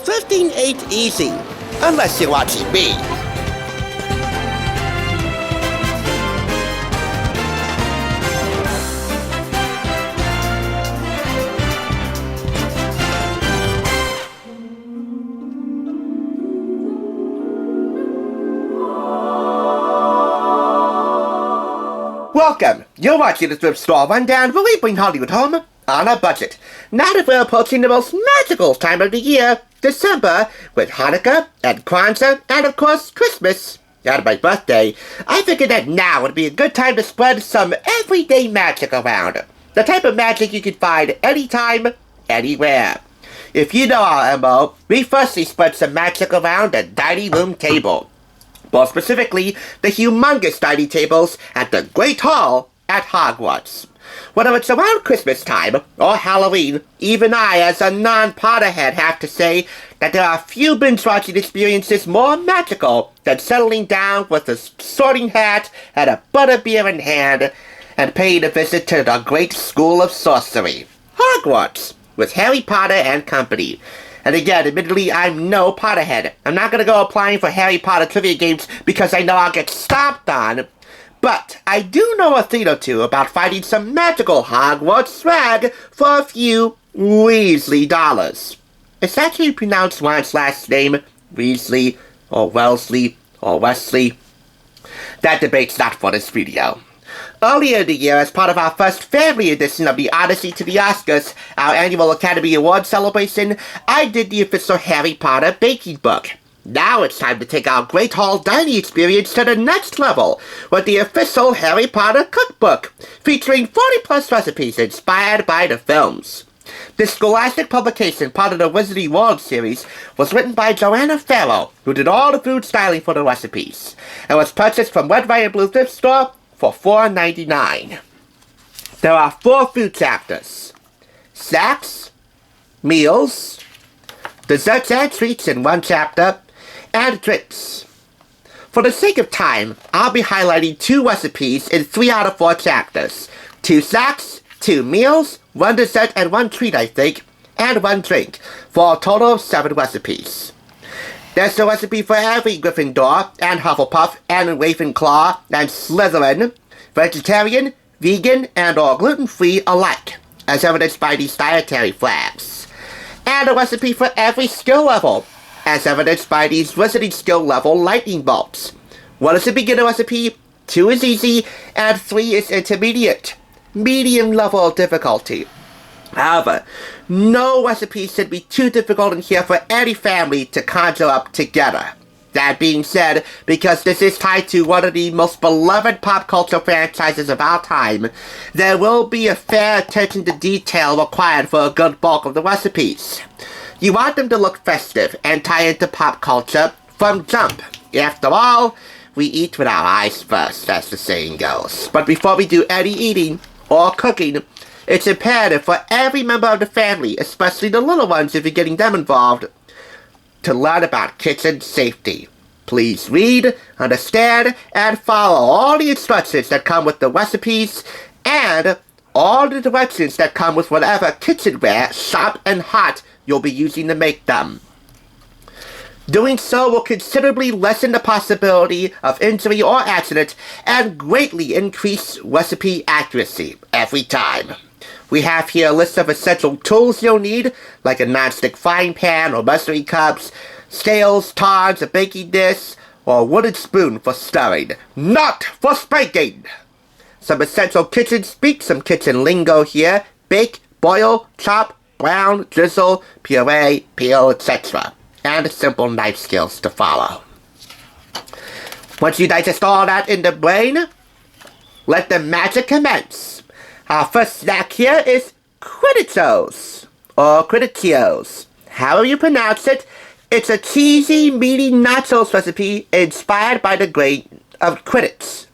thrifting ain't easy, unless you're watching me. Welcome! You're watching the Thrift Store Rundown, where we bring Hollywood home on a budget. Now that we're approaching the most magical time of the year, December, with Hanukkah and Kwanzaa and of course Christmas, and my birthday, I figured that now would be a good time to spread some everyday magic around. The type of magic you can find anytime, anywhere. If you know our MO, we firstly spread some magic around the dining room table. More specifically, the humongous dining tables at the Great Hall at Hogwarts. Whether it's around Christmas time or Halloween, even I, as a non-Potterhead, have to say that there are few binge-watching experiences more magical than settling down with a sorting hat and a butterbeer in hand and paying a visit to the great school of sorcery, Hogwarts, with Harry Potter and company. And again, admittedly, I'm no Potterhead. I'm not gonna go applying for Harry Potter trivia games because I know I'll get stomped on. But I do know a thing or two about finding some magical Hogwarts swag for a few Weasley dollars. Is that how you pronounce one's last name? Weasley, or Wellesley, or Wesley? That debate's not for this video. Earlier in the year, as part of our first family edition of the Odyssey to the Oscars, our annual Academy Award celebration, I did the official Harry Potter baking book. Now it's time to take our Great Hall dining experience to the next level with the official Harry Potter Cookbook, featuring 40+ recipes inspired by the films. This scholastic publication, part of the Wizarding World series, was written by Joanna Farrow, who did all the food styling for the recipes, and was purchased from Red, White, and Blue Thrift Store for $4.99. There are 4 food chapters: snacks, meals, desserts and treats in one chapter, and drinks. For the sake of time, I'll be highlighting 2 recipes in 3 out of 4 chapters: 2 snacks, 2 meals, 1 dessert and 1 treat, I think, and 1 drink, for a total of 7 recipes. There's a recipe for every Gryffindor, and Hufflepuff, and Ravenclaw, and Slytherin, vegetarian, vegan, and or gluten-free alike, as evidenced by these dietary flags. And a recipe for every skill level, as evidenced by these wizarding skill level lightning bolts. 1 is a beginner recipe, 2 is easy, and 3 is intermediate, medium level of difficulty. However, no recipe should be too difficult in here for any family to conjure up together. That being said, because this is tied to one of the most beloved pop culture franchises of our time, there will be a fair attention to detail required for a good bulk of the recipes. You want them to look festive and tie into pop culture from jump. After all, we eat with our eyes first, as the saying goes. But before we do any eating or cooking, it's imperative for every member of the family, especially the little ones if you're getting them involved, to learn about kitchen safety. Please read, understand, and follow all the instructions that come with the recipes and all the directions that come with whatever kitchenware, sharp and hot, you'll be using to make them. Doing so will considerably lessen the possibility of injury or accident and greatly increase recipe accuracy every time. We have here a list of essential tools you'll need, like a non-stick frying pan or measuring cups, scales, tongs, a baking dish, or a wooden spoon for stirring, not for spanking. Some essential kitchen speak, some kitchen lingo here: bake, boil, chop, brown, drizzle, puree, peel, etc. And simple knife skills to follow. Once you digest all that in the brain, let the magic commence. Our first snack here is Quidditchos, or Quidditchios. However you pronounce it, it's a cheesy, meaty nachos recipe inspired by the game of Quidditch.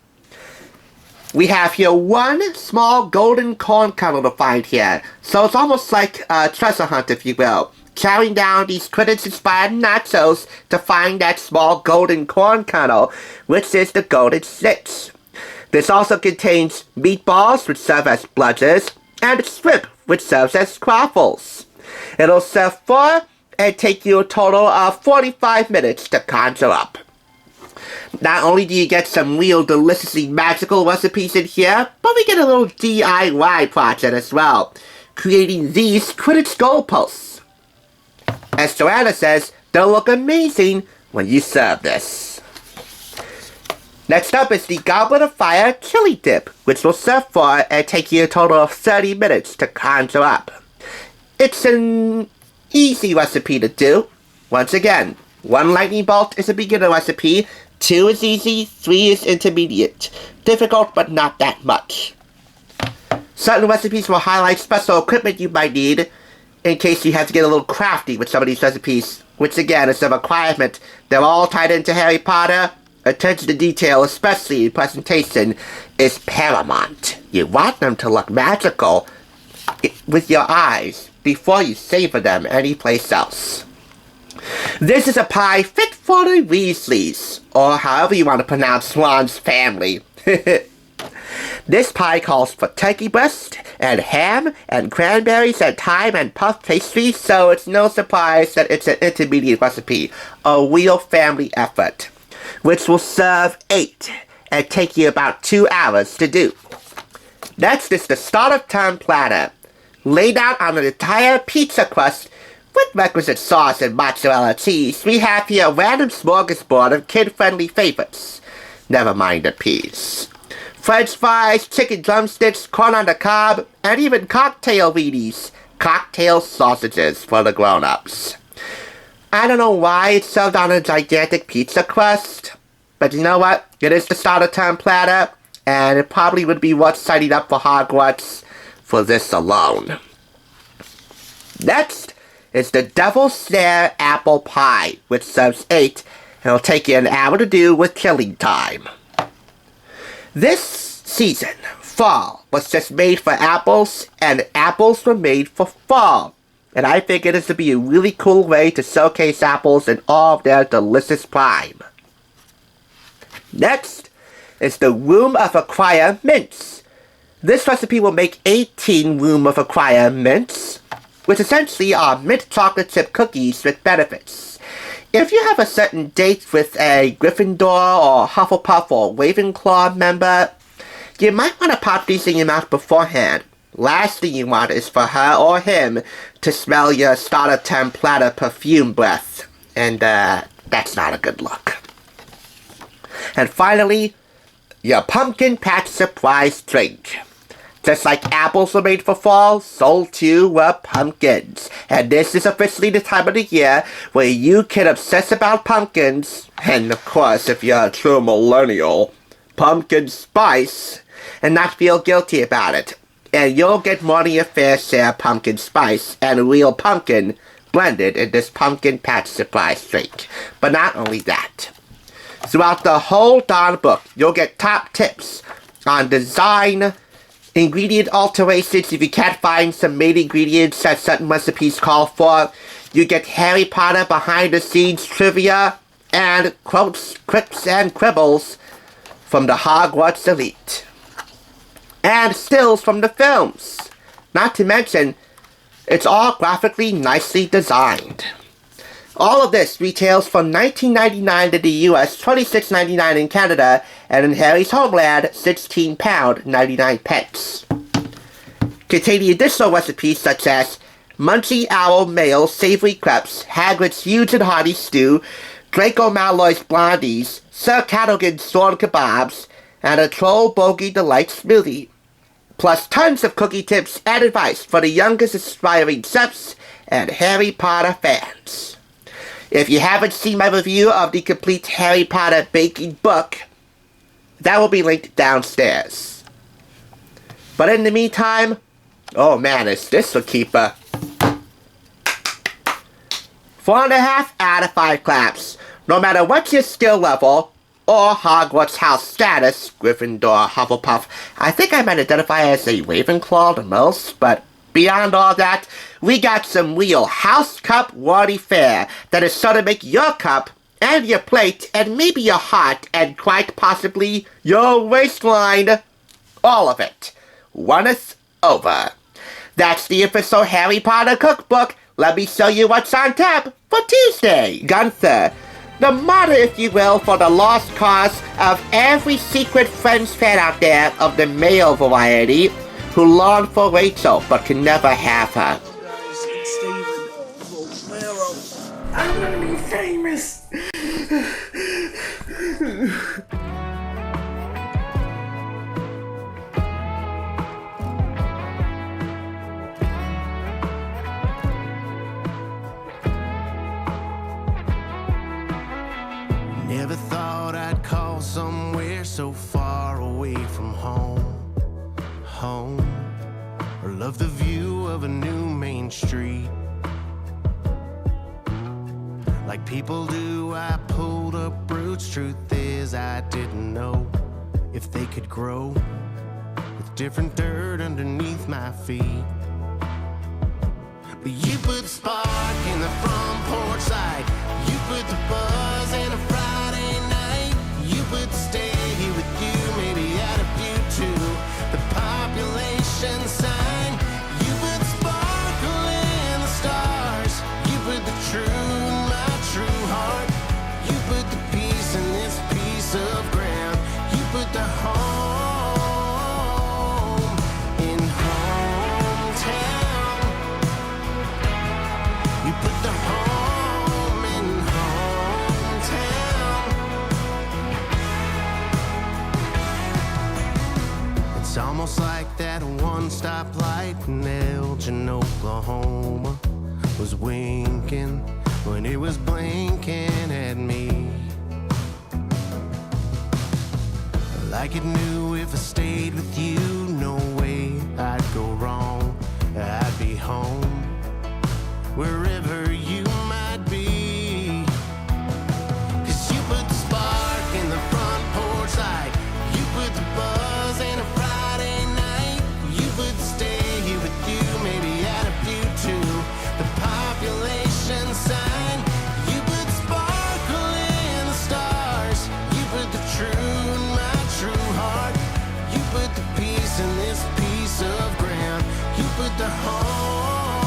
We have here 1 small golden corn kernel to find here, so it's almost like a treasure hunt, if you will. Carrying down these Quidditch-inspired nachos to find that small golden corn kernel, which is the golden snitch. This also contains meatballs, which serve as bludgers, and shrimp, which serves as croffles. It'll serve 4 and take you a total of 45 minutes to conjure up. Not only do you get some real deliciously magical recipes in here, but we get a little DIY project as well, creating these Quidditch goalposts. As Joanna says, they'll look amazing when you serve this. Next up is the Goblet of Fire Chili Dip, which will serve for and take you a total of 30 minutes to conjure up. It's an easy recipe to do. Once again, 1 lightning bolt is a beginner recipe, 2 is easy, 3 is intermediate. Difficult, but not that much. Certain recipes will highlight special equipment you might need in case you have to get a little crafty with some of these recipes, which again is a requirement. They're all tied into Harry Potter. Attention to detail, especially in presentation, is paramount. You want them to look magical with your eyes before you savor them anyplace else. This is a pie fit for the Weasleys, or however you want to pronounce Ron's family. This pie calls for turkey breast, and ham, and cranberries, and thyme, and puff pastry, so it's no surprise that it's an intermediate recipe, a real family effort, which will serve 8 and take you about 2 hours to do. Next is the start-of-time platter, laid out on an entire pizza crust with requisite sauce and mozzarella cheese. We have here a random smorgasbord of kid-friendly favorites. Never mind the peas. French fries, chicken drumsticks, corn on the cob, and even cocktail weenies, cocktail sausages for the grown-ups. I don't know why it's served on a gigantic pizza crust, but you know what? It is the start-of-time platter, and it probably would be worth signing up for Hogwarts for this alone. Next is the Devil's Snare Apple Pie, which serves 8, and will take you an hour to do with killing time. This season, fall was just made for apples, and apples were made for fall. And I figured this would be a really cool way to showcase apples in all of their delicious prime. Next is the Room of Acquire Mints. This recipe will make 18 Room of Acquire Mints, which essentially are mint chocolate chip cookies with benefits. If you have a certain date with a Gryffindor or Hufflepuff or Ravenclaw member, you might want to pop these in your mouth beforehand. Last thing you want is for her or him to smell your start-of-time platter perfume breath, and that's not a good look. And finally, your Pumpkin Patch Surprise Drink. Just like apples were made for fall, so too were pumpkins. And this is officially the time of the year where you can obsess about pumpkins, and of course, if you're a true millennial, pumpkin spice, and not feel guilty about it. And you'll get more than your fair share of pumpkin spice and real pumpkin blended in this Pumpkin Patch Surprise Drink. But not only that. Throughout the whole darn book, you'll get top tips on design, ingredient alterations if you can't find some main ingredients that certain recipes call for. You get Harry Potter behind-the-scenes trivia and quotes, quips, and quibbles from the Hogwarts elite. And stills from the films. Not to mention, it's all graphically nicely designed. All of this retails for $19.99 in the US, $26.99 in Canada, and in Harry's homeland, £16.99. Containing additional recipes such as Munchy Owl Mail Savory Crepes, Hagrid's Huge and Hearty Stew, Draco Malloy's Blondies, Sir Cadogan's Sword Kebabs, and a Troll Bogey Delight Smoothie. Plus tons of cookie tips and advice for the youngest aspiring chefs and Harry Potter fans. If you haven't seen my review of the complete Harry Potter baking book, that will be linked downstairs. But in the meantime, oh man, this will keep a 4.5 out of 5 claps. No matter what your skill level or Hogwarts house status, Gryffindor, Hufflepuff, I think I might identify as a Ravenclaw the most, but beyond all that, we got some real house cup worthy fare that is sure to make your cup and your plate and maybe your heart and quite possibly your waistline, all of it, runneth over. That's the official Harry Potter cookbook. let me show you what's on tap for Tuesday. Gunther, the martyr, if you will, for the lost cause of every secret Friends fan out there of the male variety who long for Rachel but can never have her. Guys, it's Steven from Farrow. I'm gonna be famous. Never thought I'd call somewhere so far away from home. Home, or love the view of a new main street. Like people do, I pulled up roots. Truth is, I didn't know if they could grow with different dirt underneath my feet. But you put the spark in the front porch light. You put the buzz in a Friday night. You put the stay here with you, maybe add a few too. The population sign. You put sparkle in the stars. You put the true in my true heart. You put the peace in this piece of ground. You put the home in hometown. You put the home in hometown. It's almost like that one stoplight in Elgin, Oklahoma was winking when it was blinking at me. Like it knew if I stayed with you, no way I'd go wrong. I'd be home wherever you might be. 'Cause you put the spark in the front porch light. You put the buzz in a Friday night. You put the stay here with you, maybe add a few too. The population sign. You put sparkle in the stars. You put the true in my true heart. You put the peace in this piece of ground. You put the home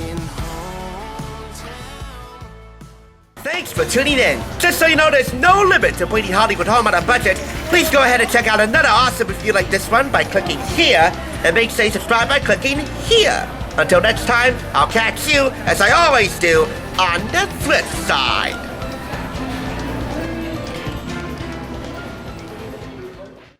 in hometown. Thanks for tuning in. Just so you know, there's no limit to bringing Hollywood home on a budget. Please go ahead and check out another awesome review like this one by clicking here, and make sure you subscribe by clicking here. Until next time, I'll catch you, as I always do, on the flip side.